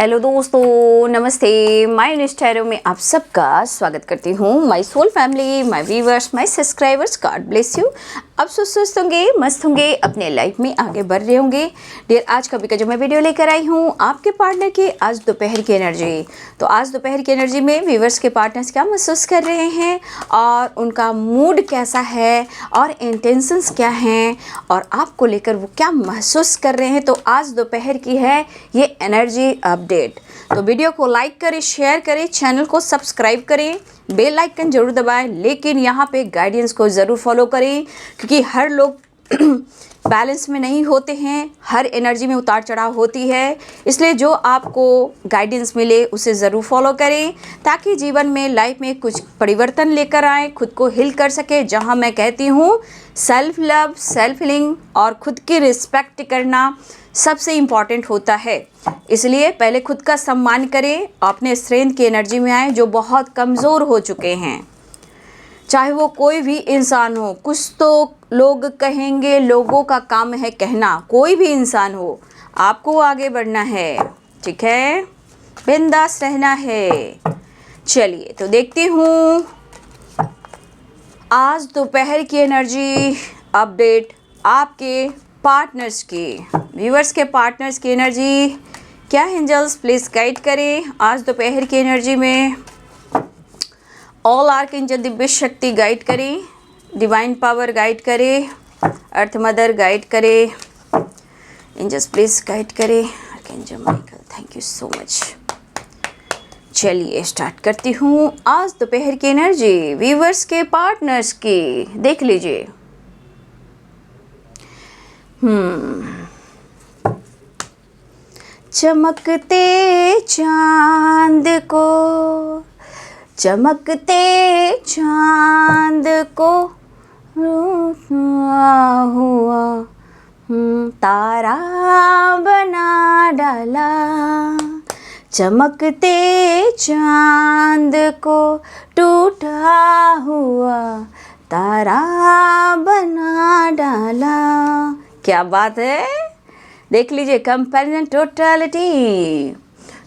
Hello दोस्तों, नमस्ते। My Instagram में आप सबका स्वागत करती हूँ। My soul family, my viewers, my subscribers, God bless you. आप सुस्त होंगे, मस्त होंगे, अपने लाइफ में आगे बढ़ रहे होंगे। डियर, आज कभी का जो मैं वीडियो लेकर आई हूँ आपके पार्टनर की आज दोपहर की एनर्जी। तो आज दोपहर की एनर्जी में व्यूवर्स के पार्टनर्स क्या महसूस कर रहे हैं और उनका मूड कैसा है और इंटेंशंस क्या हैं और आपको लेकर वो क्या महसूस कर रहे हैं। तो आज दोपहर की है ये एनर्जी अपडेट। तो वीडियो को लाइक करें, शेयर करें, चैनल को सब्सक्राइब करें, बेल आइकन जरूर दबाएं, लेकिन यहाँ पे गाइडेंस को ज़रूर फॉलो करें क्योंकि हर लोग बैलेंस में नहीं होते हैं, हर एनर्जी में उतार चढ़ाव होती है। इसलिए जो आपको गाइडेंस मिले उसे ज़रूर फॉलो करें ताकि जीवन में लाइफ में कुछ परिवर्तन लेकर आए, खुद को हील कर सके। जहाँ मैं कहती हूँ सेल्फ लव, सेल्फ हीलिंग और खुद की रिस्पेक्ट करना सबसे इम्पॉर्टेंट होता है। इसलिए पहले खुद का सम्मान करें, अपने स्ट्रेंथ की एनर्जी में आए जो बहुत कमज़ोर हो चुके हैं, चाहे वो कोई भी इंसान हो। कुछ तो लोग कहेंगे, लोगों का काम है कहना, कोई भी इंसान हो, आपको आगे बढ़ना है, ठीक है, बिंदास रहना है। चलिए तो देखती हूँ आज दोपहर की एनर्जी अपडेट आपके पार्टनर्स की, व्यूअर्स के पार्टनर्स की एनर्जी क्या है। एंजल्स प्लीज़ गाइड करें आज दोपहर की एनर्जी में। ऑल आर्कएंजल दिव्य शक्ति गाइड करें, डिवाइन पावर गाइड करे, अर्थ मदर गाइड करे, एंजल्स प्लीज़ गाइड करें। Archangel Michael, thank you so much. चलिए स्टार्ट करती हूँ आज दोपहर की एनर्जी व्यूअर्स के पार्टनर्स की। देख लीजिए। चमकते चांद को, चमकते चांद को हुआ तारा बना डाला। चमकते चांद को टूटा हुआ तारा बना डाला। क्या बात है, देख लीजिए। कंपैरिजन टोटलिटी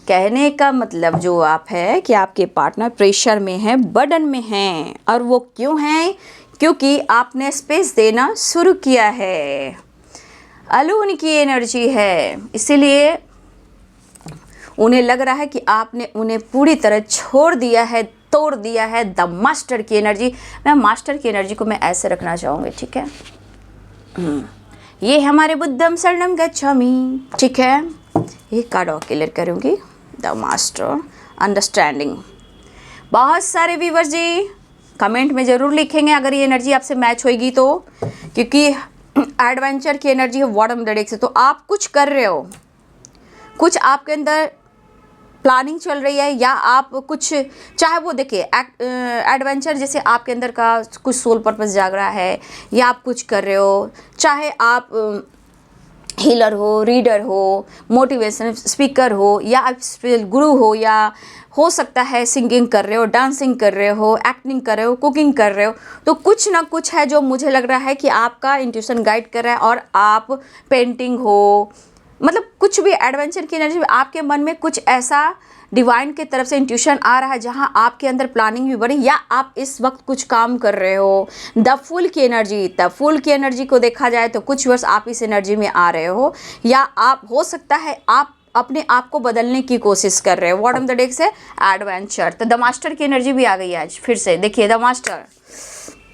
कहने का मतलब जो आप है कि आपके पार्टनर प्रेशर में है, बर्डन में हैं। और वो क्यों हैं? क्योंकि आपने स्पेस देना शुरू किया है। अलोन की एनर्जी है, इसीलिए उन्हें लग रहा है कि आपने उन्हें पूरी तरह छोड़ दिया है, तोड़ दिया है। द मास्टर की एनर्जी, मैं मास्टर की एनर्जी को मैं ऐसे रखना चाहूँगी, ठीक है। ये हमारे बुद्धम शरणम गच्छामि, ठीक है। ये कार्ड और क्लियर करूँगी। The master understanding. बहुत सारे व्यूअर्स जी कमेंट में ज़रूर लिखेंगे अगर ये एनर्जी आपसे मैच होएगी तो, क्योंकि एडवेंचर की एनर्जी है बॉटम डेक से। तो आप कुछ कर रहे हो, कुछ आपके अंदर प्लानिंग चल रही है, या आप कुछ, चाहे वो देखिए एडवेंचर जैसे आपके अंदर का कुछ सोल पर्पस जाग रहा है, या आप कुछ कर रहे हो, चाहे आप हीलर हो, रीडर हो, मोटिवेशन स्पीकर हो, या आप स्पिरिचुअल गुरु हो, या हो सकता है सिंगिंग कर रहे हो, डांसिंग कर रहे हो, एक्टिंग कर रहे हो, कुकिंग कर रहे हो। तो कुछ ना कुछ है जो मुझे लग रहा है कि आपका इंट्यूशन गाइड कर रहा है। और आप पेंटिंग हो, मतलब कुछ भी एडवेंचर की एनर्जी में आपके मन में कुछ ऐसा डिवाइन की तरफ से इंट्यूशन आ रहा है जहां आपके अंदर प्लानिंग भी बढ़ी, या आप इस वक्त कुछ काम कर रहे हो। द फूल की एनर्जी, द फूल की एनर्जी को देखा जाए तो कुछ वर्ष आप इस एनर्जी में आ रहे हो, या आप हो सकता है आप अपने आप को बदलने की कोशिश कर रहे हो। बॉटम द डेक से एडवेंचर। तो द मास्टर की एनर्जी भी आ गई आज फिर से, देखिए द मास्टर।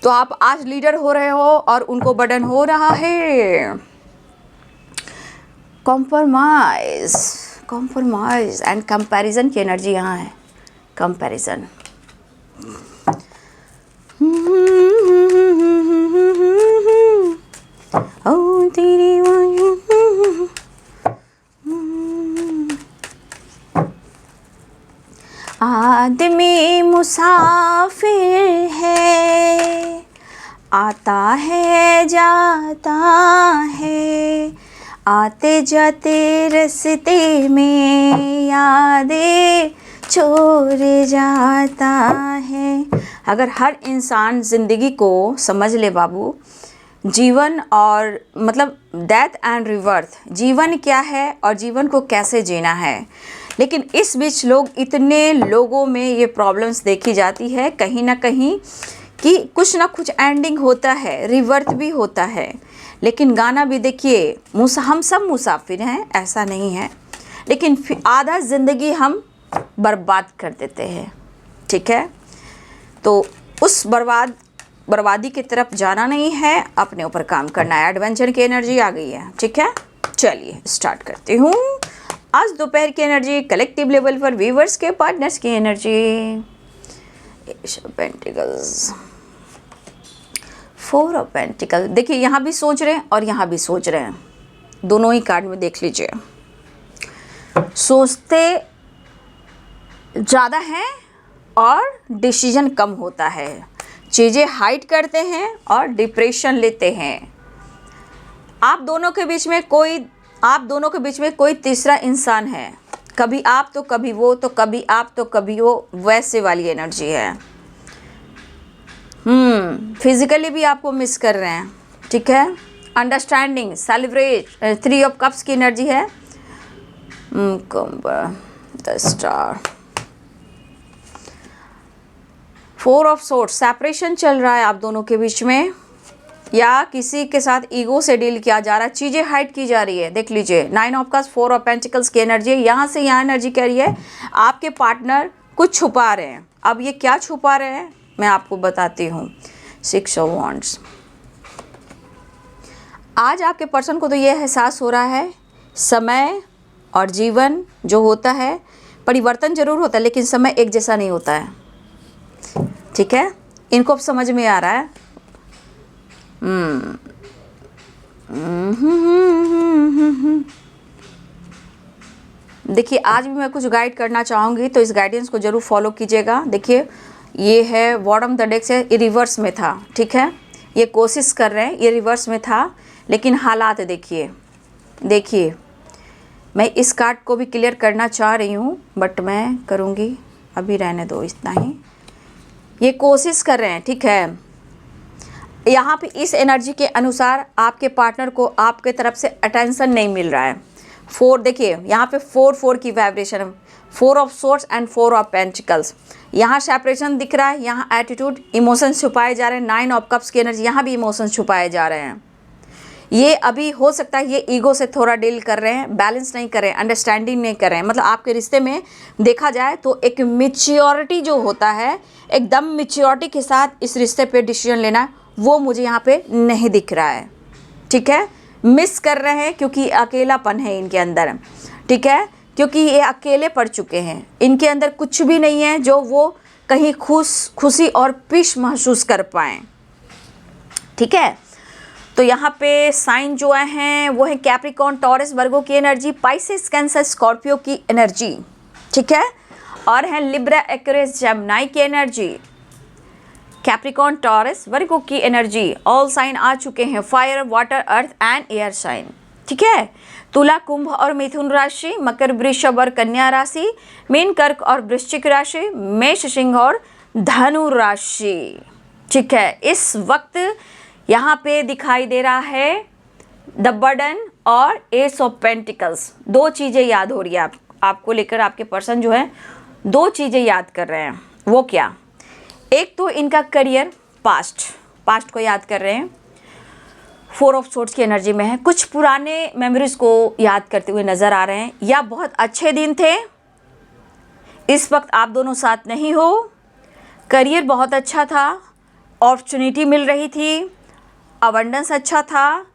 तो आप आज लीडर हो रहे हो और उनको बर्डन हो रहा है। कॉम्प्रोमाइज, कॉम्प्रोमाइज एंड कंपैरिजन की एनर्जी यहाँ है। कंपैरिजन, ओ तेरी आदमी मुसाफिर है, आता है जाता है, आते जाते रास्ते में यादें छोड़ जाता है। अगर हर इंसान ज़िंदगी को समझ ले बाबू, जीवन और मतलब डेथ एंड रिवर्थ, जीवन क्या है और जीवन को कैसे जीना है। लेकिन इस बीच इतने लोगों में ये प्रॉब्लम्स देखी जाती है कहीं ना कहीं कि कुछ ना कुछ एंडिंग होता है, रिवर्थ भी होता है। लेकिन गाना भी देखिए, हम सब मुसाफिर हैं, ऐसा नहीं है, लेकिन आधा ज़िंदगी हम बर्बाद कर देते हैं। ठीक है, तो उस बर्बादी की तरफ जाना नहीं है, अपने ऊपर काम करना है। एडवेंचर की एनर्जी आ गई है। ठीक है, चलिए स्टार्ट करती हूँ। आज दोपहर की एनर्जी कलेक्टिव लेवल पर व्यूवर्स के पार्टनर्स की energy. Ace of pentacles, 4 of pentacle. देखिए यहाँ भी सोच रहे हैं और यहाँ भी सोच रहे हैं, दोनों ही कार्ड में देख लीजिए। सोचते ज़्यादा हैं और डिसीजन कम होता है, चीज़ें हाइड करते हैं और डिप्रेशन लेते हैं। आप दोनों के बीच में कोई तीसरा इंसान है, कभी आप तो कभी वो, तो कभी आप तो कभी वो, वैसे वाली एनर्जी है। फिजिकली भी आपको मिस कर रहे हैं। ठीक है, अंडरस्टैंडिंग, सेलिब्रेट, 3 ऑफ कप्स की एनर्जी है। The star, 4 of swords, separation चल रहा है आप दोनों के बीच में, या किसी के साथ ईगो से डील किया जा रहा है, चीज़ें हाइड की जा रही है। देख लीजिए 9 ऑफ कप्स, 4 ऑफ पेंटिकल्स की एनर्जी है। यहाँ से यहाँ एनर्जी कह रही है आपके पार्टनर कुछ छुपा रहे हैं। अब ये क्या छुपा रहे हैं मैं आपको बताती हूँ। 6 ऑफ वॉन्ड्स, आज आपके पर्सन को तो ये एहसास हो रहा है समय और जीवन जो होता है, परिवर्तन जरूर होता है, लेकिन समय एक जैसा नहीं होता है। ठीक है, इनको अब समझ में आ रहा है। देखिए आज भी मैं कुछ गाइड करना चाहूँगी, तो इस गाइडेंस को ज़रूर फॉलो कीजिएगा। देखिए ये है बॉटम द डेक से, ये रिवर्स में था। ठीक है, ये कोशिश कर रहे हैं, ये रिवर्स में था, लेकिन हालात देखिए मैं इस कार्ड को भी क्लियर करना चाह रही हूँ, बट मैं करूँगी, अभी रहने दो इतना ही। ये कोशिश कर रहे हैं। ठीक है, यहाँ पे इस एनर्जी के अनुसार आपके पार्टनर को आपके तरफ से अटेंशन नहीं मिल रहा है। 4, देखिए यहाँ पे 4 की वाइब्रेशन है, 4 of swords and 4 of pentacles. यहाँ सेपरेशन दिख रहा है, यहाँ एटीट्यूड, इमोशंस छुपाए जा रहे हैं। 9 ऑफ कप्स की एनर्जी, यहाँ भी इमोशंस छुपाए जा रहे हैं। ये अभी हो सकता है ये ईगो से थोड़ा डील कर रहे हैं, बैलेंस नहीं कर रहे हैं, अंडरस्टैंडिंग नहीं कर रहे हैं। मतलब आपके रिश्ते में देखा जाए तो एक मैच्योरिटी जो होता है, एकदम मैच्योरिटी के साथ इस रिश्ते पे डिसीजन लेना, वो मुझे यहाँ पे नहीं दिख रहा है। ठीक है, मिस कर रहे हैं क्योंकि अकेलापन है इनके अंदर। ठीक है, क्योंकि ये अकेले पड़ चुके हैं, इनके अंदर कुछ भी नहीं है जो वो कहीं खुशी और पीस महसूस कर पाएँ। ठीक है, तो यहाँ पे साइन जो हैं वो है कैप्रिकॉर्न, टॉरस, वर्गो की एनर्जी, पाइसेस, कैंसर, स्कॉर्पियो की एनर्जी। ठीक है, और है लिब्रा, एक्वेरियस, जेमिनी की एनर्जी। कैप्रिकॉर्न, टॉरस, वर्गो की एनर्जी, ऑल साइन आ चुके हैं, fire, water, earth and air sign. ठीक है, तुला, कुंभ और मिथुन राशि, मकर, वृषभ और कन्या राशि, मीन, कर्क और वृश्चिक राशि, मेष, सिंह और धनु राशि। ठीक है, इस वक्त यहाँ पे दिखाई दे रहा है द बर्डन और एस ऑफ पेंटिकल्स। 2 चीज़ें याद हो रही है आपको लेकर, आपके पर्सन जो है 2 चीज़ें याद कर रहे हैं। वो क्या? एक तो इनका करियर, पास्ट को याद कर रहे हैं, 4 ऑफ सोर्ड्स की एनर्जी में है, कुछ पुराने मेमोरीज को याद करते हुए नज़र आ रहे हैं, या बहुत अच्छे दिन थे, इस वक्त आप दोनों साथ नहीं हो, करियर बहुत अच्छा था, अपॉर्चुनिटी मिल रही थी, अबंडेंस अच्छा था,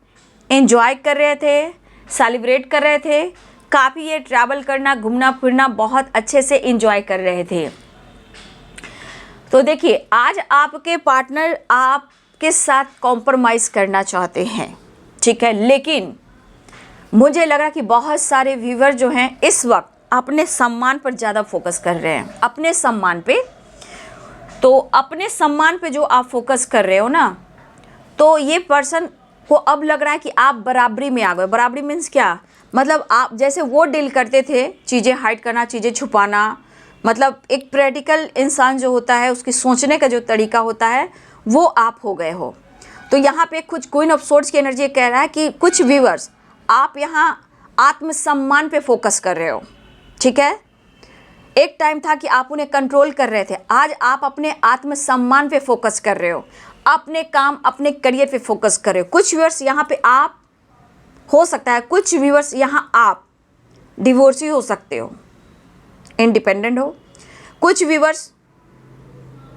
एंजॉय कर रहे थे, सेलिब्रेट कर रहे थे, काफ़ी ये ट्रैवल करना, घूमना फिरना बहुत अच्छे से एंजॉय कर रहे थे। तो देखिए आज आपके पार्टनर आपके साथ कॉम्प्रोमाइज़ करना चाहते हैं। ठीक है, लेकिन मुझे लग रहा कि बहुत सारे व्यूवर जो हैं इस वक्त अपने सम्मान पर ज़्यादा फोकस कर रहे हैं, अपने सम्मान पे। तो अपने सम्मान पे जो आप फोकस कर रहे हो ना, तो ये पर्सन को अब लग रहा है कि आप बराबरी में आ गए। बराबरी मीन्स क्या? मतलब आप जैसे वो डील करते थे, चीज़ें हाइड करना, चीज़ें छुपाना, मतलब एक प्रैक्टिकल इंसान जो होता है, उसकी सोचने का जो तरीका होता है, वो आप हो गए हो। तो यहाँ पे कुछ क्वीन ऑफ सोर्ड्स की एनर्जी कह रहा है कि कुछ व्यूअर्स आप यहाँ आत्मसम्मान पे फोकस कर रहे हो। ठीक है, एक टाइम था कि आप उन्हें कंट्रोल कर रहे थे, आज आप अपने आत्मसम्मान पे फोकस कर रहे हो, अपने काम अपने करियर पे फोकस कर रहे हो। कुछ व्यूअर्स यहाँ पे आप हो सकता है, कुछ व्यूअर्स यहाँ आप डिवोर्सी हो सकते हो, इंडिपेंडेंट हो, कुछ व्यूअर्स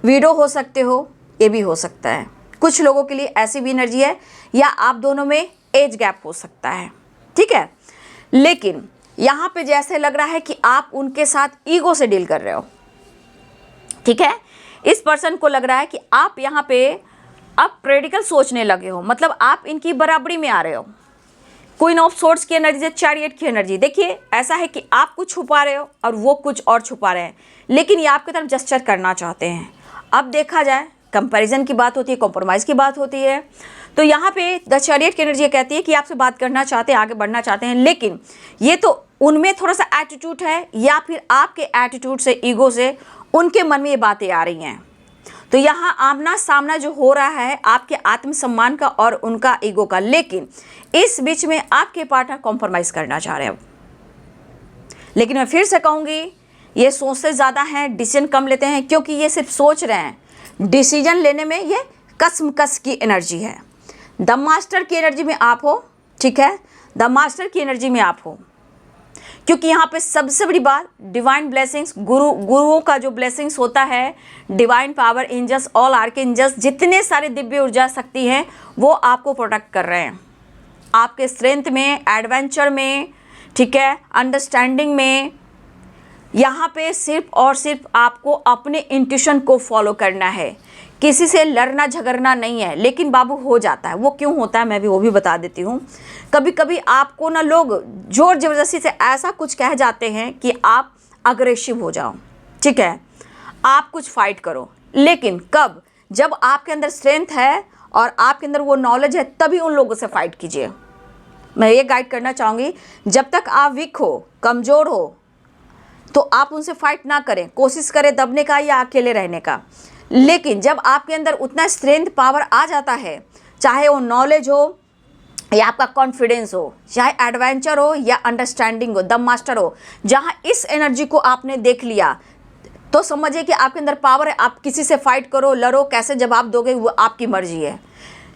विडो हो सकते हो, ये भी हो सकता है। कुछ लोगों के लिए ऐसी भी एनर्जी है, या आप दोनों में एज गैप हो सकता है, ठीक है। लेकिन यहाँ पे जैसे लग रहा है कि आप उनके साथ ईगो से डील कर रहे हो, ठीक है। इस पर्सन को लग रहा है कि आप यहाँ पे अब प्रैक्टिकल सोचने लगे हो, मतलब आप इनकी बराबरी में आ रहे हो। क्वीन ऑफ सोर्ड्स की एनर्जी, चैरियट की एनर्जी। देखिए ऐसा है कि आप कुछ छुपा रहे हो और वो कुछ और छुपा रहे हैं, लेकिन ये आपकी तरफ जेस्चर करना चाहते हैं। अब देखा जाए, कंपैरिजन की बात होती है, कॉम्प्रोमाइज़ की बात होती है, तो यहाँ पे द चैरियट की एनर्जी कहती है कि आपसे बात करना चाहते हैं, आगे बढ़ना चाहते हैं, लेकिन ये तो उनमें थोड़ा सा एटीट्यूड है, या फिर आपके एटीट्यूड से, ईगो से उनके मन में ये बातें आ रही हैं। तो यहाँ आमना सामना जो हो रहा है आपके आत्मसम्मान का और उनका ईगो का, लेकिन इस बीच में आपके पार्टनर कॉम्प्रोमाइज़ करना चाह रहे हैं। लेकिन मैं फिर से कहूँगी, ये सोचते ज़्यादा हैं, डिसीजन कम लेते हैं, क्योंकि ये सिर्फ सोच रहे हैं, डिसीजन लेने में ये कसमकस की एनर्जी है। द मास्टर की एनर्जी में आप हो, ठीक है, द मास्टर की एनर्जी में आप हो, क्योंकि यहाँ पे सबसे बड़ी बात डिवाइन ब्लेसिंग्स, गुरुओं का जो ब्लेसिंग्स होता है, divine power, angels, all archangels, जितने सारे दिव्य ऊर्जा शक्ति हैं वो आपको प्रोटेक्ट कर रहे हैं, आपके स्ट्रेंथ में, एडवेंचर में, ठीक है, अंडरस्टैंडिंग में। यहाँ पे सिर्फ और सिर्फ आपको अपने इंट्यूशन को फॉलो करना है, किसी से लड़ना झगड़ना नहीं है। लेकिन बाबू हो जाता है, वो क्यों होता है मैं भी वो भी बता देती हूँ। कभी कभी आपको ना लोग जोर ज़बरदस्ती से ऐसा कुछ कह जाते हैं कि आप अग्रेसिव हो जाओ, ठीक है, आप कुछ फाइट करो, लेकिन कब, जब आपके अंदर स्ट्रेंथ है और आपके अंदर वो नॉलेज है, तभी उन लोगों से फाइट कीजिए। मैं ये गाइड करना चाहूँगी, जब तक आप वीक हो, कमज़ोर हो, तो आप उनसे फाइट ना करें, कोशिश करें दबने का या अकेले रहने का। लेकिन जब आपके अंदर उतना स्ट्रेंथ पावर आ जाता है, चाहे वो नॉलेज हो या आपका कॉन्फिडेंस हो, चाहे एडवेंचर हो या अंडरस्टैंडिंग हो, द मास्टर हो, जहाँ इस एनर्जी को आपने देख लिया तो समझिए कि आपके अंदर पावर है। आप किसी से फाइट करो, लड़ो, कैसे जवाब दोगे वो आपकी मर्जी है।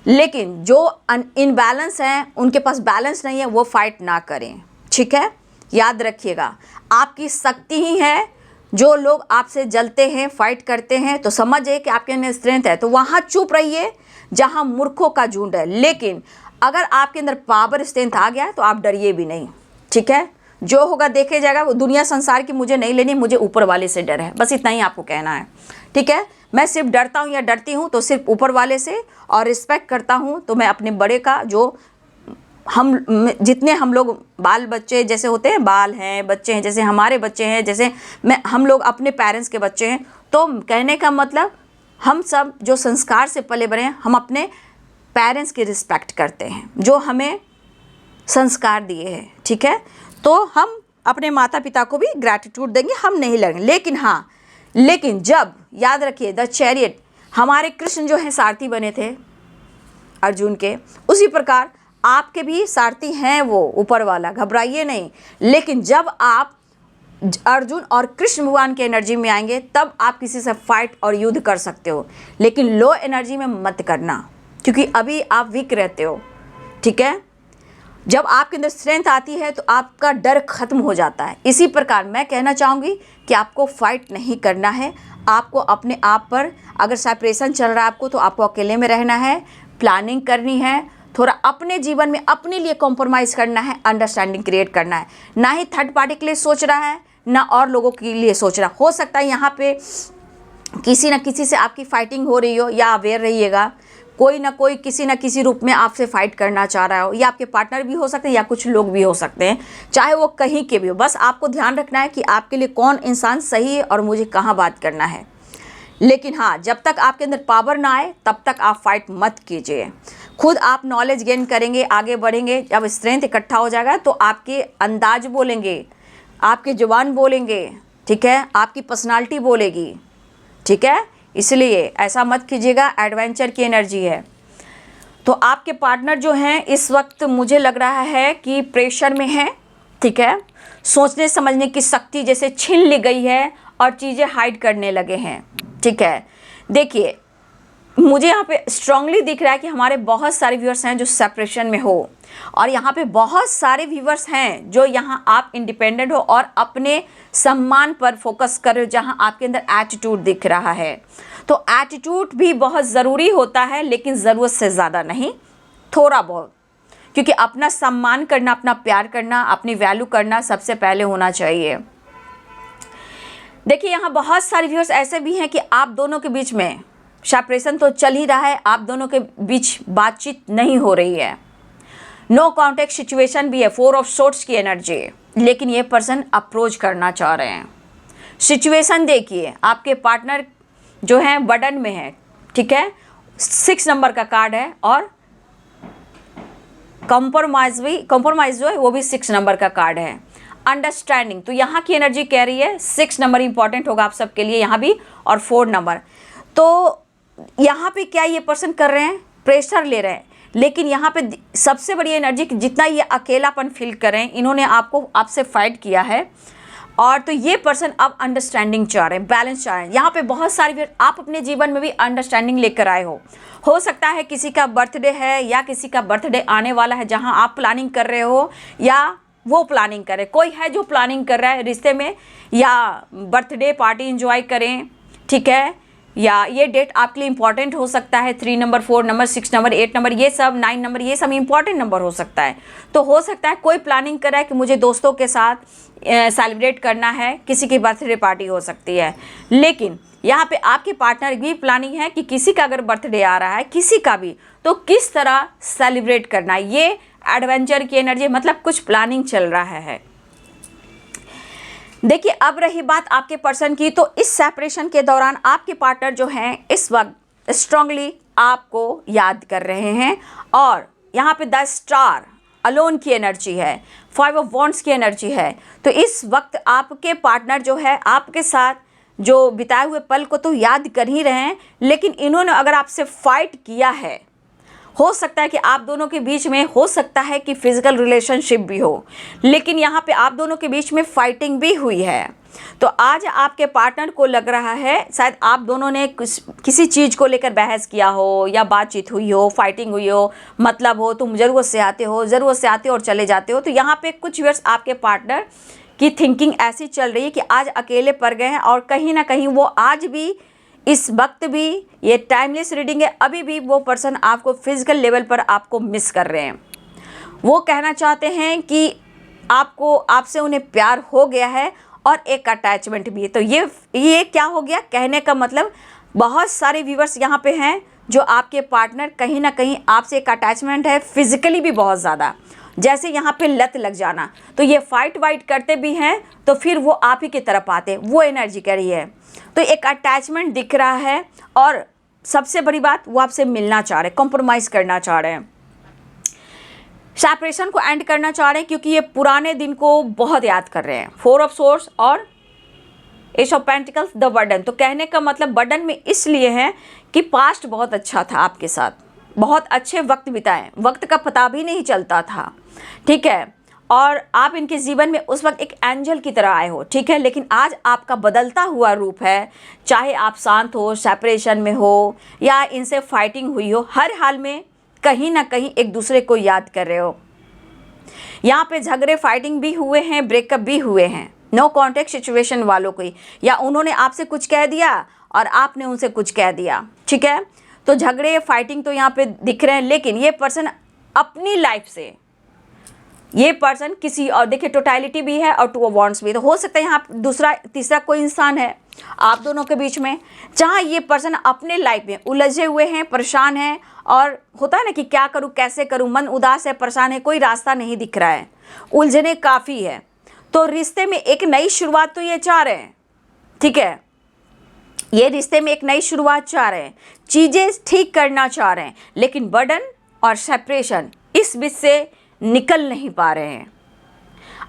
लेकिन जो इनबैलेंस हैं, उनके पास बैलेंस नहीं है, वो फाइट ना करें, ठीक है। याद रखिएगा, आपकी शक्ति ही है। जो लोग आपसे जलते हैं, फाइट करते हैं, तो समझिए कि आपके अंदर स्ट्रेंथ है, तो वहाँ चुप रहिए जहाँ मूर्खों का झुंड है। लेकिन अगर आपके अंदर पावर, स्ट्रेंथ आ गया है तो आप डरिए भी नहीं, ठीक है। जो होगा देखे जाएगा, वो दुनिया संसार की मुझे नहीं लेनी, मुझे ऊपर वाले से डर है, बस इतना ही आपको कहना है, ठीक है। मैं सिर्फ डरता हूँ या डरती हूँ तो सिर्फ ऊपर वाले से, और रिस्पेक्ट करता हूँ तो मैं अपने बड़े का, जो हम जितने हम लोग बाल बच्चे जैसे होते हैं, बाल हैं, बच्चे हैं, जैसे हमारे बच्चे हैं, जैसे हम लोग अपने पेरेंट्स के बच्चे हैं, तो कहने का मतलब हम सब जो संस्कार से पले बड़े हैं, हम अपने पेरेंट्स की रिस्पेक्ट करते हैं, जो हमें संस्कार दिए हैं, ठीक है। तो हम अपने माता पिता को भी ग्रैटिट्यूड देंगे, हम नहीं लड़ेंगे। लेकिन हाँ, लेकिन जब, याद रखिए, द चैरियट, हमारे कृष्ण जो हैं सारथी बने थे अर्जुन के, उसी प्रकार आपके भी सारथी हैं वो ऊपर वाला, घबराइए नहीं। लेकिन जब आप अर्जुन और कृष्ण भगवान की एनर्जी में आएंगे, तब आप किसी से फाइट और युद्ध कर सकते हो, लेकिन लो एनर्जी में मत करना, क्योंकि अभी आप वीक रहते हो, ठीक है। जब आपके अंदर स्ट्रेंथ आती है तो आपका डर खत्म हो जाता है। इसी प्रकार मैं कहना चाहूँगी कि आपको फाइट नहीं करना है, आपको अपने आप पर, अगर सेपरेशन चल रहा है आपको, तो आपको अकेले में रहना है, प्लानिंग करनी है, थोड़ा अपने जीवन में अपने लिए कॉम्प्रोमाइज़ करना है, अंडरस्टैंडिंग क्रिएट करना है। ना ही थर्ड पार्टी के लिए सोच रहा है, ना और लोगों के लिए सोच रहा। हो सकता है यहाँ पे किसी न किसी से आपकी फाइटिंग हो रही हो, या अवेयर रहिएगा, कोई ना कोई किसी न किसी रूप में आपसे फाइट करना चाह रहा हो, या आपके पार्टनर भी हो सकते हैं या कुछ लोग भी हो सकते हैं, चाहे वो कहीं के भी हो। बस आपको ध्यान रखना है कि आपके लिए कौन इंसान सही है और मुझे कहाँ बात करना है। लेकिन हाँ, जब तक आपके अंदर पावर ना आए तब तक आप फाइट मत कीजिए। खुद आप नॉलेज गेन करेंगे, आगे बढ़ेंगे, जब स्ट्रेंथ इकट्ठा हो जाएगा तो आपके अंदाज बोलेंगे, आपके जुबान बोलेंगे, ठीक है, आपकी पर्सनालिटी बोलेगी, ठीक है। इसलिए ऐसा मत कीजिएगा, एडवेंचर की एनर्जी है। तो आपके पार्टनर जो हैं इस वक्त मुझे लग रहा है कि प्रेशर में हैं, ठीक है, सोचने समझने की शक्ति जैसे छीन ली गई है और चीज़ें हाइड करने लगे हैं। ठीक है, देखिए मुझे यहाँ पे स्ट्रांगली दिख रहा है कि हमारे बहुत सारे व्यूअर्स हैं जो सेपरेशन में हो, और यहाँ पे बहुत सारे व्यूअर्स हैं जो यहाँ आप इंडिपेंडेंट हो और अपने सम्मान पर फोकस कर रहे हो, जहाँ आपके अंदर एटीट्यूड दिख रहा है। तो एटीट्यूड भी बहुत ज़रूरी होता है, लेकिन ज़रूरत से ज़्यादा नहीं, थोड़ा बहुत, क्योंकि अपना सम्मान करना, अपना प्यार करना, अपनी वैल्यू करना सबसे पहले होना चाहिए। देखिए यहाँ बहुत सारे व्यूअर्स ऐसे भी हैं कि आप दोनों के बीच में सेपरेशन तो चल ही रहा है, आप दोनों के बीच बातचीत नहीं हो रही है, नो कॉन्टेक्ट सिचुएशन भी है, 4 ऑफ सोर्ड्स की एनर्जी, लेकिन ये पर्सन अप्रोच करना चाह रहे हैं। सिचुएशन देखिए, आपके पार्टनर जो है बर्डन में है, ठीक है, 6 नंबर का कार्ड है, और कॉम्प्रोमाइज़ जो है वो भी 6 नंबर का कार्ड है। अंडरस्टैंडिंग, तो यहाँ की एनर्जी कह रही है 6 नंबर इंपॉर्टेंट होगा आप सबके लिए यहाँ भी, और 4 नंबर। तो यहाँ पे क्या ये पर्सन कर रहे हैं, प्रेशर ले रहे हैं, लेकिन यहाँ पे सबसे बड़ी एनर्जी कि जितना ये अकेलापन फील कर रहे हैं, इन्होंने आपसे फाइट किया है, और तो ये पर्सन अब अंडरस्टैंडिंग चाह रहे हैं, बैलेंस चाह रहे हैं। यहाँ पे बहुत सारी आप अपने जीवन में भी अंडरस्टैंडिंग लेकर आए हो सकता है किसी का बर्थडे है या किसी का बर्थडे आने वाला है जहाँ आप प्लानिंग कर रहे हो या वो प्लानिंग करे, कोई है जो प्लानिंग कर रहा है रिश्ते में, या बर्थडे पार्टी एंजॉय करें, ठीक है, या ये डेट आपके लिए इंपॉर्टेंट हो सकता है, 3 नंबर, 4 नंबर, 6 नंबर, 8 नंबर, ये सब 9 नंबर, ये सब इंपॉर्टेंट नंबर हो सकता है। तो हो सकता है कोई प्लानिंग कर रहा है कि मुझे दोस्तों के साथ सेलिब्रेट करना है, किसी की बर्थडे पार्टी हो सकती है, लेकिन यहाँ पे आपके पार्टनर की प्लानिंग है कि किसी का अगर बर्थडे आ रहा है, किसी का भी, तो किस तरह सेलिब्रेट करना है, ये एडवेंचर की एनर्जी, मतलब कुछ प्लानिंग चल रहा है। देखिए अब रही बात आपके पर्सन की, तो इस सेपरेशन के दौरान आपके पार्टनर जो हैं इस वक्त स्ट्रांगली आपको याद कर रहे हैं, और यहाँ पे द स्टार अलोन की एनर्जी है, 5 ऑफ वॉन्ड्स की एनर्जी है। तो इस वक्त आपके पार्टनर जो है आपके साथ जो बिताए हुए पल को तो याद कर ही रहे हैं, लेकिन इन्होंने अगर आपसे फाइट किया है, हो सकता है कि आप दोनों के बीच में हो सकता है कि फिजिकल रिलेशनशिप भी हो, लेकिन यहाँ पे आप दोनों के बीच में फाइटिंग भी हुई है। तो आज आपके पार्टनर को लग रहा है शायद आप दोनों ने किसी चीज़ को लेकर बहस किया हो, या बातचीत हुई हो, फाइटिंग हुई हो, मतलब हो तुम ज़रूरत से आते हो और चले जाते हो। तो यहाँ पे कुछ व्यूअर्स आपके पार्टनर की थिंकिंग ऐसी चल रही है कि आज अकेले पड़ गए हैं, और कहीं ना कहीं वो आज भी, इस वक्त भी, ये टाइमलेस रीडिंग है, अभी भी वो पर्सन आपको फिजिकल लेवल पर आपको मिस कर रहे हैं। वो कहना चाहते हैं कि आपसे उन्हें प्यार हो गया है और एक अटैचमेंट भी है। तो ये क्या हो गया, कहने का मतलब बहुत सारे व्यूअर्स यहाँ पे हैं जो आपके पार्टनर कहीं ना कहीं आपसे एक अटैचमेंट है, फिजिकली भी बहुत ज़्यादा, जैसे यहाँ पे लत लग जाना। तो ये फाइट वाइट करते भी हैं तो फिर वो आप ही की तरफ आते, वो एनर्जी कह रही है। तो एक अटैचमेंट दिख रहा है, और सबसे बड़ी बात वो आपसे मिलना चाह रहे हैं, कॉम्प्रोमाइज़ करना चाह रहे हैं, सेपरेशन को एंड करना चाह रहे हैं, क्योंकि ये पुराने दिन को बहुत याद कर रहे हैं। 4 ऑफ सोर्ड्स और S of pentacles, the burden. तो कहने का मतलब बर्डन में इसलिए है कि पास्ट बहुत अच्छा था आपके साथ, बहुत अच्छे वक्त बिताए, वक्त का पता भी नहीं चलता था, ठीक है, और आप इनके जीवन में उस वक्त एक एंजल की तरह आए हो, ठीक है, लेकिन आज आपका बदलता हुआ रूप है, चाहे आप शांत हो, सेपरेशन में हो, या इनसे फाइटिंग हुई हो, हर हाल में कहीं ना कहीं एक दूसरे को याद कर रहे हो। यहाँ पे झगड़े फाइटिंग भी हुए हैं, ब्रेकअप भी हुए हैं, नो कॉन्टेक्ट सिचुएशन वालों को, या उन्होंने आपसे कुछ कह दिया और आपने उनसे कुछ कह दिया, ठीक है। तो झगड़े फाइटिंग तो यहाँ पे दिख रहे हैं, लेकिन ये पर्सन अपनी लाइफ से, ये पर्सन किसी और, देखिए टोटलिटी भी है और 2 ऑफ वॉन्ड्स भी, तो हो सकता है यहाँ दूसरा तीसरा कोई इंसान है आप दोनों के बीच में, जहाँ ये पर्सन अपने लाइफ में उलझे हुए हैं, परेशान हैं, और होता है ना कि क्या करूँ, कैसे करूँ, मन उदास है, परेशान है, कोई रास्ता नहीं दिख रहा है, उलझने काफ़ी है। तो रिश्ते में एक नई शुरुआत तो ये चाह रहे हैं, ठीक है, ये रिश्ते में एक नई शुरुआत चाह रहे हैं, चीज़ें ठीक करना चाह रहे हैं, लेकिन बर्डन और सेपरेशन इस बीच से निकल नहीं पा रहे हैं।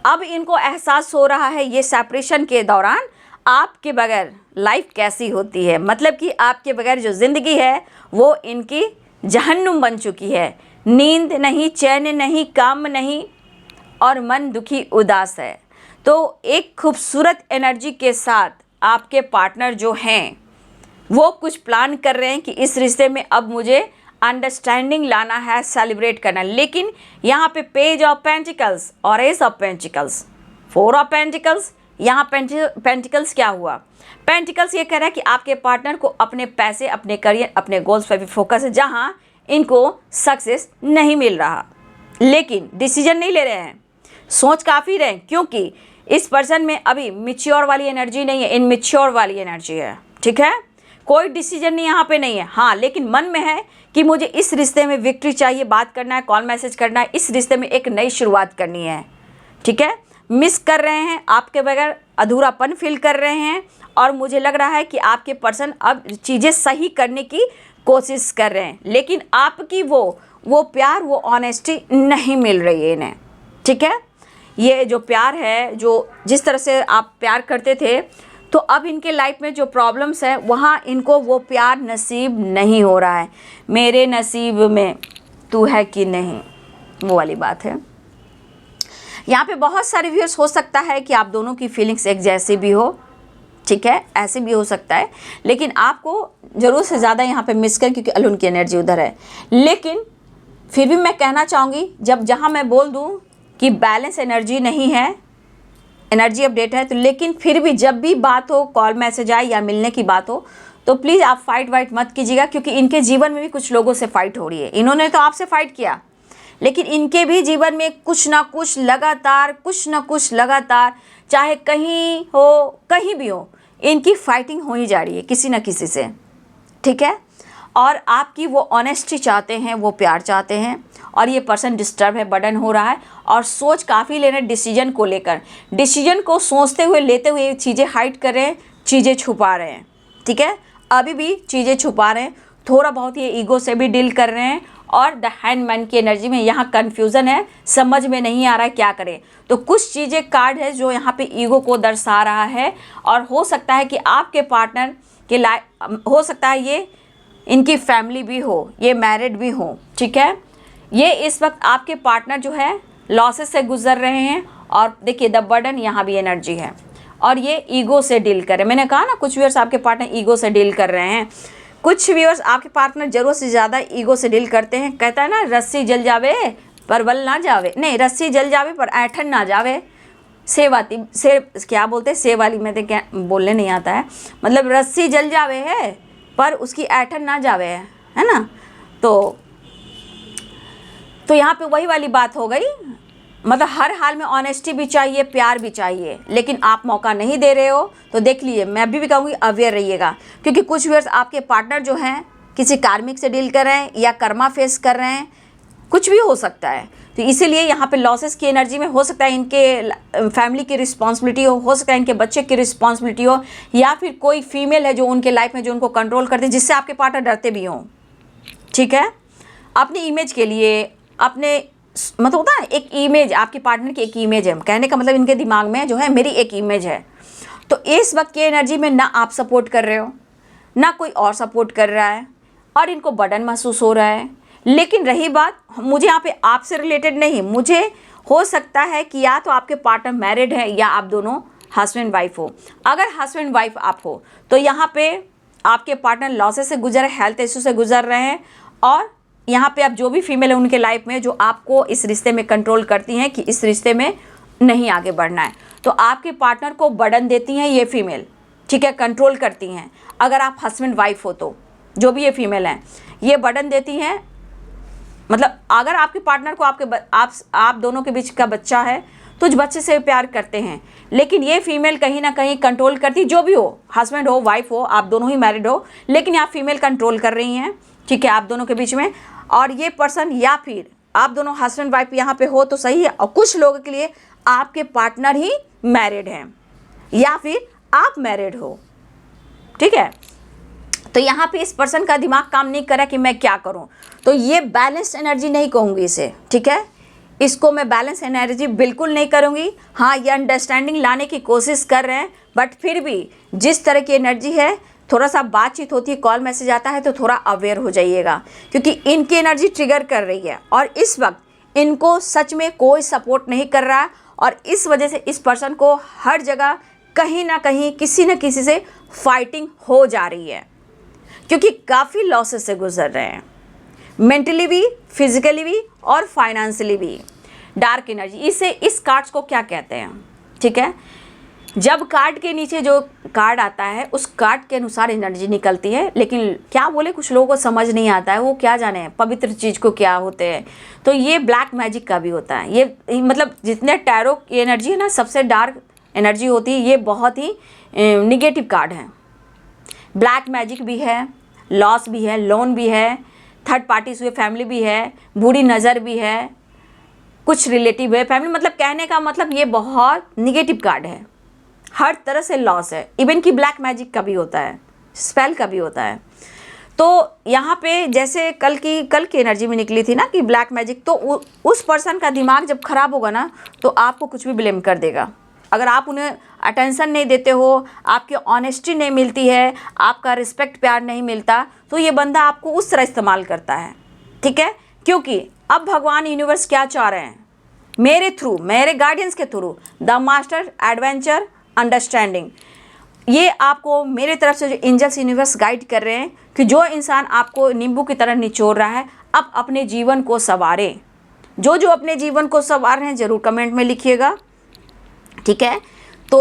अब इनको एहसास हो रहा है ये सेपरेशन के दौरान आपके बगैर लाइफ कैसी होती है, मतलब कि आपके बगैर जो ज़िंदगी है वो इनकी जहन्नुम बन चुकी है, नींद नहीं, चैन नहीं, काम नहीं, और मन दुखी उदास है। तो एक खूबसूरत एनर्जी के साथ आपके पार्टनर जो हैं वो कुछ प्लान कर रहे हैं कि इस रिश्ते में अब मुझे अंडरस्टैंडिंग लाना है, सेलिब्रेट करना है। लेकिन यहाँ पे पेज ऑफ पेंटिकल्स और S of pentacles, four of pentacles, यहाँ पेंटिकल्स क्या हुआ? पेंटिकल्स ये कह रहा है कि आपके पार्टनर को अपने पैसे, अपने करियर, अपने गोल्स पर भी फोकस है, जहाँ इनको सक्सेस नहीं मिल रहा, लेकिन डिसीजन नहीं ले रहे हैं, सोच काफ़ी रहे हैं, क्योंकि इस पर्सन में अभी मैच्योर वाली एनर्जी नहीं है, इनमैच्योर वाली एनर्जी है। ठीक है, कोई डिसीजन नहीं यहाँ पे नहीं है। हाँ, लेकिन मन में है कि मुझे इस रिश्ते में विक्ट्री चाहिए, बात करना है, कॉल मैसेज करना है, इस रिश्ते में एक नई शुरुआत करनी है। ठीक है, मिस कर रहे हैं, आपके बगैर अधूरापन फील कर रहे हैं, और मुझे लग रहा है कि आपके पर्सन अब चीज़ें सही करने की कोशिश कर रहे हैं, लेकिन आपकी वो प्यार, वो ऑनेस्टी नहीं मिल रही है इन्हें। ठीक है, ये जो प्यार है, जो जिस तरह से आप प्यार करते थे, तो अब इनके लाइफ में जो प्रॉब्लम्स है वहाँ इनको वो प्यार नसीब नहीं हो रहा है। मेरे नसीब में तू है कि नहीं, वो वाली बात है। यहाँ पे बहुत सारे व्यूअर्स, हो सकता है कि आप दोनों की फीलिंग्स एक जैसी भी हो। ठीक है, ऐसे भी हो सकता है, लेकिन आपको ज़रूर से ज़्यादा यहाँ पे मिस करें, क्योंकि अरुण की एनर्जी उधर है। लेकिन फिर भी मैं कहना चाहूँगी, जहाँ मैं बोल दूँ कि बैलेंस एनर्जी नहीं है, एनर्जी अपडेट है, तो लेकिन फिर भी जब भी बात हो, कॉल मैसेज आए या मिलने की बात हो, तो प्लीज़ आप फाइट वाइट मत कीजिएगा, क्योंकि इनके जीवन में भी कुछ लोगों से फाइट हो रही है। इन्होंने तो आपसे फाइट किया, लेकिन इनके भी जीवन में कुछ ना कुछ लगातार, चाहे कहीं हो, कहीं भी हो, इनकी फाइटिंग हो ही जा रही है किसी न किसी से। ठीक है, और आपकी वो ऑनेस्टी चाहते हैं, वो प्यार चाहते हैं, और ये पर्सन डिस्टर्ब है, बर्डन हो रहा है, और सोच काफ़ी ले रहे हैं डिसीजन को लेकर। डिसीजन को सोचते हुए, लेते हुए चीज़ें हाइड कर रहे हैं, चीज़ें छुपा रहे हैं। ठीक है, अभी भी चीज़ें छुपा रहे हैं, थोड़ा बहुत ये ईगो से भी डील कर रहे हैं, और द हैंडमैन की एनर्जी में यहाँ कन्फ्यूज़न है, समझ में नहीं आ रहा है क्या करें। तो कुछ चीज़ें कार्ड है जो यहाँ पे ईगो को दर्शा रहा है, और हो सकता है कि आपके पार्टनर के हो सकता है ये इनकी फैमिली भी हो, ये मैरिड भी हो। ठीक है, ये इस वक्त आपके पार्टनर जो है लॉसेस से गुजर रहे हैं, और देखिए द बर्डन यहाँ भी एनर्जी है, और ये ईगो से डील कर रहे हैं। मैंने कहा ना, कुछ व्यूअर्स आपके पार्टनर ईगो से डील कर रहे हैं, कुछ व्यूअर्स आपके पार्टनर ज़रूरत से ज़्यादा ईगो से डील करते हैं। कहता है ना, रस्सी जल जावे पर बल ना जावे, नहीं, रस्सी जल जावे पर ऐठन ना जावे। से क्या बोलते हैं, से वाली में तो क्या बोलने नहीं आता है, मतलब रस्सी जल जावे है पर उसकी ऐठन ना जावे है ना। तो यहाँ पे वही वाली बात हो गई, मतलब हर हाल में ऑनेस्टी भी चाहिए, प्यार भी चाहिए, लेकिन आप मौका नहीं दे रहे हो। तो देख लीजिए, मैं भी कहूँगी अवेयर रहिएगा, क्योंकि कुछ व्यूअर्स आपके पार्टनर जो हैं किसी कार्मिक से डील कर रहे हैं, या कर्मा फेस कर रहे हैं, कुछ भी हो सकता है। तो इसीलिए यहाँ पे लॉसेस की एनर्जी में हो सकता है इनके फैमिली की रिस्पॉन्सिबिलिटी हो सकता है इनके बच्चे की रिस्पॉन्सिबिलिटी हो, या फिर कोई फीमेल है जो उनके लाइफ में जो उनको कंट्रोल करते हैं, जिससे आपके पार्टनर डरते भी हों। ठीक है, अपनी इमेज के लिए, अपने मतलब होता है एक इमेज, आपके पार्टनर की एक इमेज है, कहने का मतलब इनके दिमाग में जो है मेरी एक इमेज है। तो इस वक्त की एनर्जी में ना आप सपोर्ट कर रहे हो, ना कोई और सपोर्ट कर रहा है, और इनको बर्डन महसूस हो रहा है। लेकिन रही बात, मुझे यहाँ पे आपसे रिलेटेड नहीं, मुझे हो सकता है कि या तो आपके पार्टनर मैरिड है, या आप दोनों हस्बैंड वाइफ हो। अगर हस्बैंड वाइफ आप हो, तो यहाँ पे आपके पार्टनर लॉसेस से गुजर, हेल्थ इशू से गुजर रहे हैं, और यहाँ पे आप जो भी फीमेल है उनके लाइफ में जो आपको इस रिश्ते में कंट्रोल करती हैं कि इस रिश्ते में नहीं आगे बढ़ना है, तो आपके पार्टनर को बर्डन देती हैं ये फीमेल। ठीक है, कंट्रोल करती हैं। अगर आप हस्बैंड वाइफ हो, तो जो भी ये फीमेल हैं ये बर्डन देती हैं, मतलब अगर आपके पार्टनर को आप दोनों के बीच का बच्चा है तो उस बच्चे से प्यार करते हैं, लेकिन ये फीमेल कहीं ना कहीं कंट्रोल करती, जो भी हो, हस्बैंड हो, वाइफ हो, आप दोनों ही मैरिड हो, लेकिन आप फीमेल कंट्रोल कर रही हैं। ठीक है, आप दोनों के बीच में, और ये पर्सन, या फिर आप दोनों हस्बैंड वाइफ यहाँ पे हो तो सही है, और कुछ लोगों के लिए आपके पार्टनर ही मैरिड हैं, या फिर आप मैरिड हो। ठीक है, तो यहाँ पे इस पर्सन का दिमाग काम नहीं कर रहा कि मैं क्या करूँ, तो ये बैलेंस एनर्जी नहीं कहूँगी इसे। ठीक है, इसको मैं बैलेंस एनर्जी बिल्कुल नहीं करूँगी। हाँ, ये अंडरस्टैंडिंग लाने की कोशिश कर रहे हैं, बट फिर भी जिस तरह की एनर्जी है, थोड़ा सा बातचीत होती है, कॉल मैसेज आता है, तो थोड़ा अवेयर हो जाइएगा, क्योंकि इनकी एनर्जी ट्रिगर कर रही है, और इस वक्त इनको सच में कोई सपोर्ट नहीं कर रहा है और इस वजह से इस पर्सन को हर जगह कहीं ना कहीं किसी न किसी से फाइटिंग हो जा रही है, क्योंकि काफ़ी लॉसेस से गुजर रहे हैं, मेंटली भी, फिजिकली भी और फाइनेंशियली भी। डार्क एनर्जी, इसे इस कार्ड्स को क्या कहते हैं, ठीक है। जब कार्ड के नीचे जो कार्ड आता है उस कार्ड के अनुसार एनर्जी निकलती है, लेकिन क्या बोले कुछ लोगों को समझ नहीं आता है, वो क्या जाने पवित्र चीज़ को क्या होते हैं। तो ये ब्लैक मैजिक का भी होता है, ये मतलब जितने टैरो की एनर्जी है ना, सबसे डार्क एनर्जी होती है, ये बहुत ही निगेटिव कार्ड है। ब्लैक मैजिक भी है, लॉस भी है, लोन भी है, थर्ड पार्टी हुए फैमिली भी है, बुरी नज़र भी है, कुछ रिलेटिव है, फैमिली, मतलब कहने का मतलब ये बहुत निगेटिव कार्ड है, हर तरह से लॉस है। इवन कि ब्लैक मैजिक का भी होता है, स्पेल का भी होता है। तो यहाँ पे जैसे कल की एनर्जी में निकली थी ना कि ब्लैक मैजिक, तो उस पर्सन का दिमाग जब खराब होगा ना तो आपको कुछ भी ब्लेम कर देगा। अगर आप उन्हें अटेंशन नहीं देते हो, आपकी ऑनेस्टी नहीं मिलती है, आपका रिस्पेक्ट प्यार नहीं मिलता, तो ये बंदा आपको उस तरह इस्तेमाल करता है, ठीक है। क्योंकि अब भगवान यूनिवर्स क्या चाह रहे हैं, मेरे थ्रू, मेरे गार्डियंस के through, the master, adventure, understanding, ये आपको मेरे तरफ से जो एंजल्स यूनिवर्स गाइड कर रहे हैं कि जो इंसान आपको नींबू की तरह निचोड़ रहा है, अब अपने जीवन को संवारें। जो अपने जीवन को संवार रहे हैं ज़रूर कमेंट में लिखिएगा, ठीक है। तो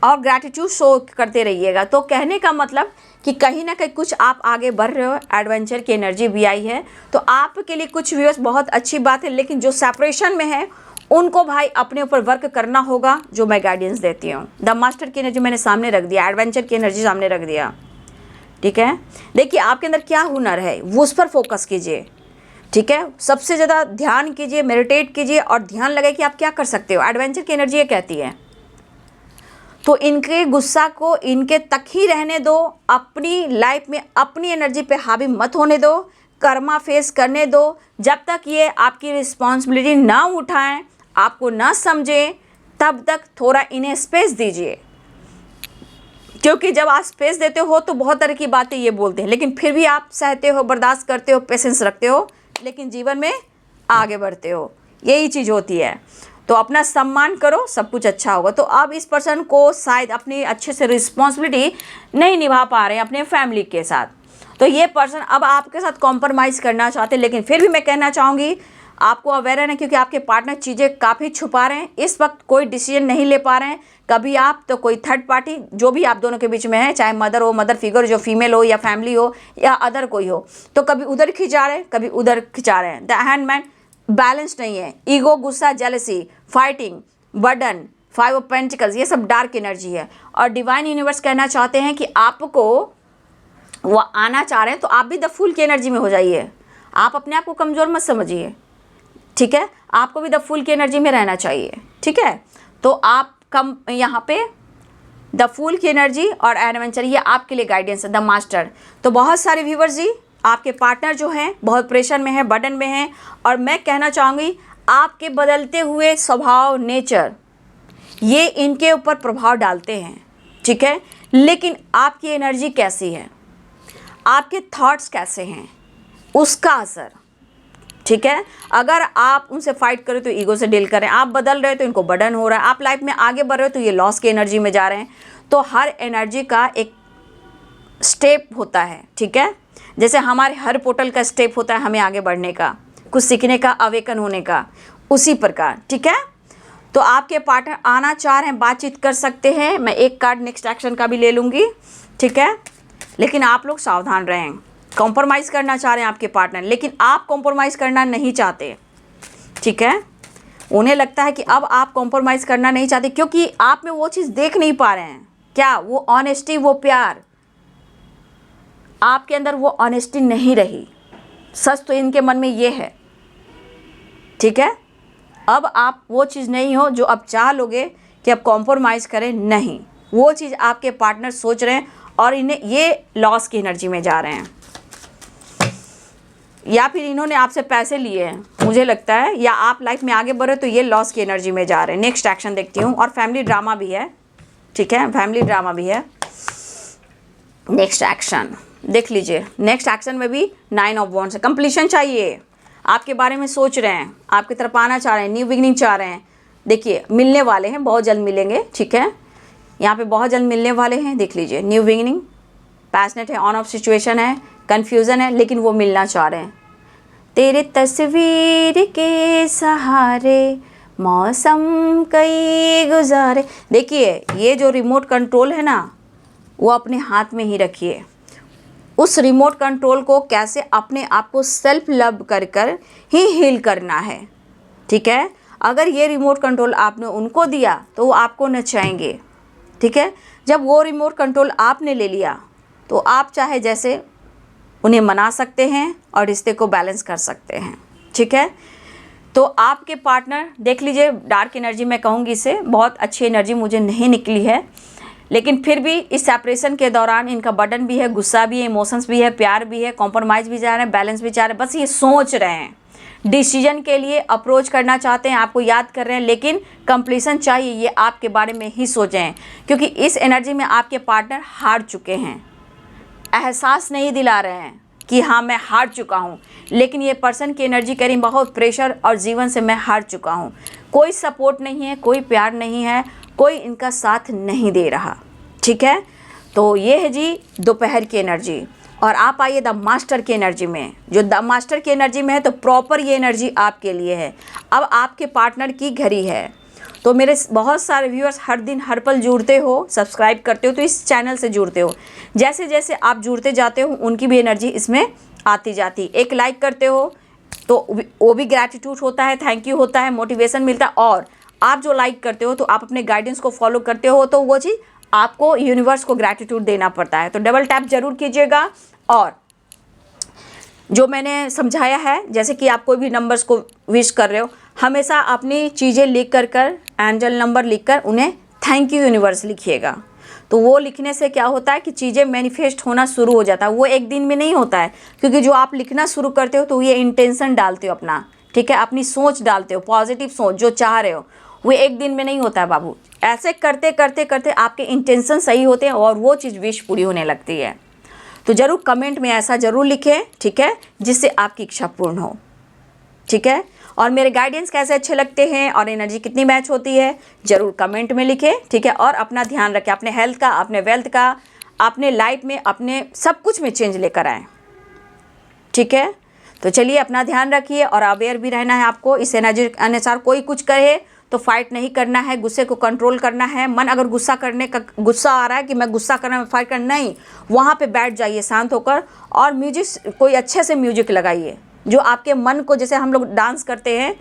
और ग्रैटिट्यूड शो करते रहिएगा। तो कहने का मतलब कि कहीं ना कहीं कुछ आप आगे बढ़ रहे हो, एडवेंचर की एनर्जी भी आई है, तो आपके लिए कुछ व्यूअर्स बहुत अच्छी बात है, लेकिन जो सेपरेशन में है उनको भाई अपने ऊपर वर्क करना होगा, जो मैं गाइडेंस देती हूँ। द मास्टर की एनर्जी मैंने सामने रख दिया, एडवेंचर की एनर्जी सामने रख दिया, ठीक है। देखिए आपके अंदर क्या हुनर है वो उस पर फोकस कीजिए, ठीक है। सबसे ज़्यादा ध्यान कीजिए, मेडिटेट कीजिए और ध्यान लगाए कि आप क्या कर सकते हो। एडवेंचर की एनर्जी ये कहती है, तो इनके गुस्सा को इनके तक ही रहने दो, अपनी लाइफ में अपनी एनर्जी पे हावी मत होने दो, कर्मा फेस करने दो। जब तक ये आपकी रिस्पॉन्सिबिलिटी ना उठाएं, आपको ना समझें, तब तक थोड़ा इन्हें स्पेस दीजिए। क्योंकि जब आप स्पेस देते हो तो बहुत तरह की बातें ये बोलते हैं, लेकिन फिर भी आप सहते हो, बर्दाश्त करते हो, पेशेंस रखते हो, लेकिन जीवन में आगे बढ़ते हो। यही चीज़ होती है। तो अपना सम्मान करो, सब कुछ अच्छा होगा। तो अब इस पर्सन को शायद अपनी अच्छे से रिस्पॉन्सिबिलिटी नहीं निभा पा रहे हैं अपने फैमिली के साथ, तो ये पर्सन अब आपके साथ कॉम्प्रोमाइज़ करना चाहते हैं। लेकिन फिर भी मैं कहना चाहूँगी आपको अवेयर है, क्योंकि आपके पार्टनर चीज़ें काफ़ी छुपा रहे हैं, इस वक्त कोई डिसीजन नहीं ले पा रहे हैं। कभी आप तो कोई थर्ड पार्टी जो भी आप दोनों के बीच में है, चाहे मदर हो, मदर फिगर जो फीमेल हो, या फैमिली हो, या अदर कोई हो, तो कभी उधर खिंचा रहे हैं, कभी उधर खिंचा रहे हैं। द हैंडमैन बैलेंस नहीं है, ईगो, गुस्सा, jealousy, fighting, burden, 5 of pentacles, ये सब डार्क एनर्जी है। और डिवाइन यूनिवर्स कहना चाहते हैं कि आपको वो आना चाह रहे हैं, तो आप भी द फूल की एनर्जी में हो जाइए। आप अपने आप को कमज़ोर मत समझिए, ठीक है। आपको भी द फूल की एनर्जी में रहना चाहिए, ठीक है। तो आप कम यहाँ पे द फूल की एनर्जी और एडवेंचर, ये आपके लिए गाइडेंस है, द मास्टर। तो बहुत सारे व्यूवर्स जी, आपके पार्टनर जो हैं बहुत प्रेशर में है, बर्डन में हैं, और मैं कहना चाहूँगी आपके बदलते हुए स्वभाव, नेचर, ये इनके ऊपर प्रभाव डालते हैं, ठीक है। लेकिन आपकी एनर्जी कैसी है, आपके थॉट्स कैसे हैं, उसका असर, ठीक है। अगर आप उनसे फाइट करें तो ईगो से डील करें, आप बदल रहे हो तो इनको बर्डन हो रहा है, आप लाइफ में आगे बढ़ रहे हो तो ये लॉस की एनर्जी में जा रहे हैं। तो हर एनर्जी का एक स्टेप होता है, ठीक है। जैसे हमारे हर पोर्टल का स्टेप होता है हमें आगे बढ़ने का, कुछ सीखने का, अवेकन होने का, उसी प्रकार, ठीक है। तो आपके पार्टनर आना चाह रहे हैं, बातचीत कर सकते हैं। मैं एक कार्ड नेक्स्ट एक्शन का भी ले लूँगी, ठीक है। लेकिन आप लोग सावधान रहें। कॉम्प्रोमाइज़ करना चाह रहे हैं आपके पार्टनर, लेकिन आप कॉम्प्रोमाइज़ करना नहीं चाहते, ठीक है। उन्हें लगता है कि अब आप कॉम्प्रोमाइज़ करना नहीं चाहते, क्योंकि आप में वो चीज़ देख नहीं पा रहे हैं। क्या वो ऑनेस्टी, वो प्यार, आपके अंदर वो ऑनेस्टी नहीं रही। सच तो इनके मन में ये है, ठीक है। अब आप वो चीज़ नहीं हो जो अब चाह लोगे कि अब कॉम्प्रोमाइज़ करें, नहीं, वो चीज़ आपके पार्टनर सोच रहे हैं और इन्हें ये लॉस की एनर्जी में जा रहे हैं, या फिर इन्होंने आपसे पैसे लिए हैं, मुझे लगता है, या आप लाइफ में आगे बढ़े तो ये लॉस की एनर्जी में जा रहे हैं। नेक्स्ट एक्शन देखती हूँ, और फैमिली ड्रामा भी है, ठीक है, फैमिली ड्रामा भी है। नेक्स्ट एक्शन देख लीजिए। नेक्स्ट एक्शन में भी 9 ऑफ वॉन्ड्स है, कंप्लीशन चाहिए। आपके बारे में सोच रहे हैं, आपकी तरफ आना चाह रहे हैं, न्यू बिगनिंग चाह रहे हैं। देखिए मिलने वाले हैं, बहुत जल्द मिलेंगे, ठीक है, यहाँ पे बहुत जल्द मिलने वाले हैं। देख लीजिए न्यू बिगनिंग, पैशनेट है, ऑन ऑफ सिचुएशन है, कन्फ्यूज़न है, लेकिन वो मिलना चाह रहे हैं। तेरे तस्वीर के सहारे मौसम कई गुजारे। देखिए ये जो रिमोट कंट्रोल है ना, वो अपने हाथ में ही रखिए। उस रिमोट कंट्रोल को कैसे अपने आप को सेल्फ लव कर कर ही हील करना है, ठीक है। अगर ये रिमोट कंट्रोल आपने उनको दिया तो वो आपको नचाएंगे, ठीक है। जब वो रिमोट कंट्रोल आपने ले लिया तो आप चाहे जैसे उन्हें मना सकते हैं और रिश्ते को बैलेंस कर सकते हैं, ठीक है। तो आपके पार्टनर देख लीजिए, डार्क एनर्जी मैं कहूँगी इसे, बहुत अच्छी एनर्जी मुझे नहीं निकली है, लेकिन फिर भी इस सेपरेशन के दौरान इनका बर्डन भी है, गुस्सा भी है, इमोशंस भी है, प्यार भी है, कॉम्प्रोमाइज़ भी जा रहे हैं, बैलेंस भी चाह रहे हैं। बस ये सोच रहे हैं, डिसीजन के लिए अप्रोच करना चाहते हैं, आपको याद कर रहे हैं, लेकिन कंप्लीशन चाहिए, ये आपके बारे में ही सोचे हैं। क्योंकि इस एनर्जी में आपके पार्टनर हार चुके हैं, एहसास नहीं दिला रहे हैं कि हाँ मैं हार चुका हूँ, लेकिन ये पर्सन की एनर्जी कह रही बहुत प्रेशर और जीवन से मैं हार चुका हूँ। कोई सपोर्ट नहीं है, कोई प्यार नहीं है, कोई इनका साथ नहीं दे रहा, ठीक है। तो ये है जी दोपहर की एनर्जी। और आप आइए द मास्टर की एनर्जी में। जो द मास्टर की एनर्जी में है तो प्रॉपर ये एनर्जी आपके लिए है। अब आपके पार्टनर की घड़ी है। तो मेरे बहुत सारे व्यूअर्स हर दिन हर पल जुड़ते हो, सब्सक्राइब करते हो, तो इस चैनल से जुड़ते हो। जैसे जैसे आप जुड़ते जाते हो उनकी भी एनर्जी इसमें आती जाती। एक लाइक करते हो तो वो भी ग्रैटिट्यूड होता है, थैंक यू होता है, मोटिवेशन मिलता है। और आप जो लाइक करते हो तो आप अपने गाइडेंस को फॉलो करते हो, तो वो चीज़ आपको यूनिवर्स को ग्रैटिट्यूड देना पड़ता है। तो डबल टैप जरूर कीजिएगा। और जो मैंने समझाया है, जैसे कि आप कोई भी नंबर्स को विश कर रहे हो, हमेशा अपनी चीज़ें लिख कर एंजल नंबर लिखकर उन्हें थैंक यू यूनिवर्स लिखिएगा। तो वो लिखने से क्या होता है कि चीज़ें मैनिफेस्ट होना शुरू हो जाता है। वो एक दिन में नहीं होता है, क्योंकि जो आप लिखना शुरू करते हो तो ये इंटेंशन डालते हो अपना, ठीक है, अपनी सोच डालते हो, पॉजिटिव सोच जो चाह रहे हो, वो एक दिन में नहीं होता है बाबू। ऐसे करते करते करते आपके इंटेंशन सही होते हैं और वो चीज़ विश पूरी होने लगती है। तो ज़रूर कमेंट में ऐसा ज़रूर लिखें, ठीक है, जिससे आपकी इच्छा पूर्ण हो, ठीक है। और मेरे गाइडेंस कैसे अच्छे लगते हैं और एनर्जी कितनी मैच होती है, ज़रूर कमेंट में लिखें, ठीक है। और अपना ध्यान रखें, अपने हेल्थ का, अपने वेल्थ का, अपने लाइफ में, अपने सब कुछ में चेंज लेकर आएँ, ठीक है। तो चलिए अपना ध्यान रखिए और अवेयर भी रहना है आपको। इस एनर्जी के अनुसार कोई कुछ करे तो फाइट नहीं करना है, गुस्से को कंट्रोल करना है। मन अगर गुस्सा आ रहा है कि मैं गुस्सा करना, मैं फाइट करना, नहीं, वहाँ पे बैठ जाइए शांत होकर और म्यूजिक, कोई अच्छे से म्यूजिक लगाइए जो आपके मन को, जैसे हम लोग डांस करते हैं,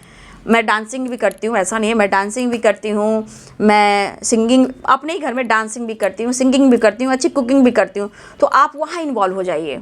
मैं डांसिंग भी करती हूँ, ऐसा नहीं है, मैं डांसिंग भी करती हूँ, मैं सिंगिंग, अपने ही घर में डांसिंग भी करती हूँ, सिंगिंग भी करती हूँ, अच्छी कुकिंग भी करती हूँ। तो आप वहाँ इन्वॉल्व हो जाइए।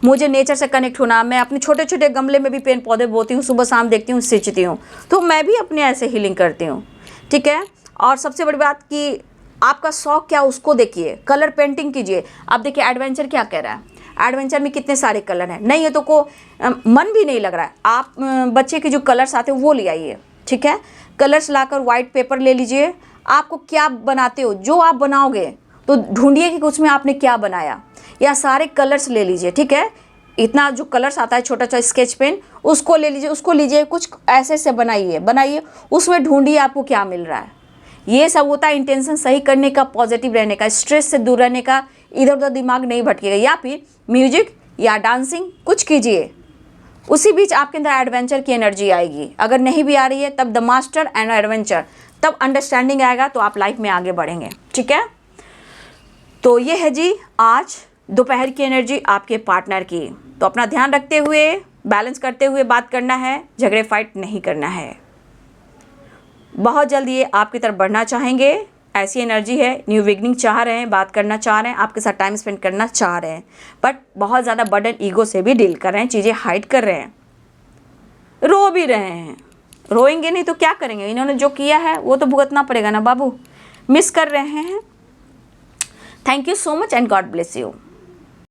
मुझे नेचर से कनेक्ट होना, मैं अपने छोटे छोटे गमले में भी पेड़ पौधे बोती हूँ, सुबह शाम देखती हूँ, सींचती हूँ, तो मैं भी अपने ऐसे हीलिंग करती हूँ, ठीक है। और सबसे बड़ी बात कि आपका शौक क्या, उसको देखिए, कलर पेंटिंग कीजिए। आप देखिए एडवेंचर क्या कह रहा है, एडवेंचर में कितने सारे कलर हैं, नहीं है तो को मन भी नहीं लग रहा है, आप बच्चे के जो कलर्स आते हैं वो ले आइए, ठीक है। कलर्स लाकर वाइट पेपर ले लीजिए। आपको क्या बनाते हो, जो आप बनाओगे तो ढूंढिए कि उसमें आपने क्या बनाया, या सारे कलर्स ले लीजिए, ठीक है। इतना जो कलर्स आता है, छोटा छोटा स्केच पेन, उसको ले लीजिए, उसको लीजिए, कुछ ऐसे से बनाइए, उसमें ढूंढिए आपको क्या मिल रहा है। ये सब होता है इंटेंशन सही करने का, पॉजिटिव रहने का, स्ट्रेस से दूर रहने का, इधर उधर दिमाग नहीं भटकेगा। या फिर म्यूजिक या डांसिंग कुछ कीजिए, उसी बीच आपके अंदर एडवेंचर की एनर्जी आएगी। अगर नहीं भी आ रही है तब द मास्टर एंड एडवेंचर, तब अंडरस्टैंडिंग आएगा, तो आप लाइफ में आगे बढ़ेंगे, ठीक है। तो ये है जी आज दोपहर की एनर्जी आपके पार्टनर की। तो अपना ध्यान रखते हुए, बैलेंस करते हुए बात करना है, झगड़े फाइट नहीं करना है। बहुत जल्द ये आपकी तरफ बढ़ना चाहेंगे, ऐसी एनर्जी है, न्यू बिगनिंग चाह रहे हैं, बात करना चाह रहे हैं, आपके साथ टाइम स्पेंड करना चाह रहे हैं, बट बहुत ज़्यादा बर्डन ईगो से भी डील कर रहे हैं, चीज़ें हाइड कर रहे हैं, रो भी रहे हैं। रोएंगे नहीं तो क्या करेंगे, इन्होंने जो किया है वो तो भुगतना पड़ेगा ना बाबू, मिस कर रहे हैं। Thank you so much and God bless you.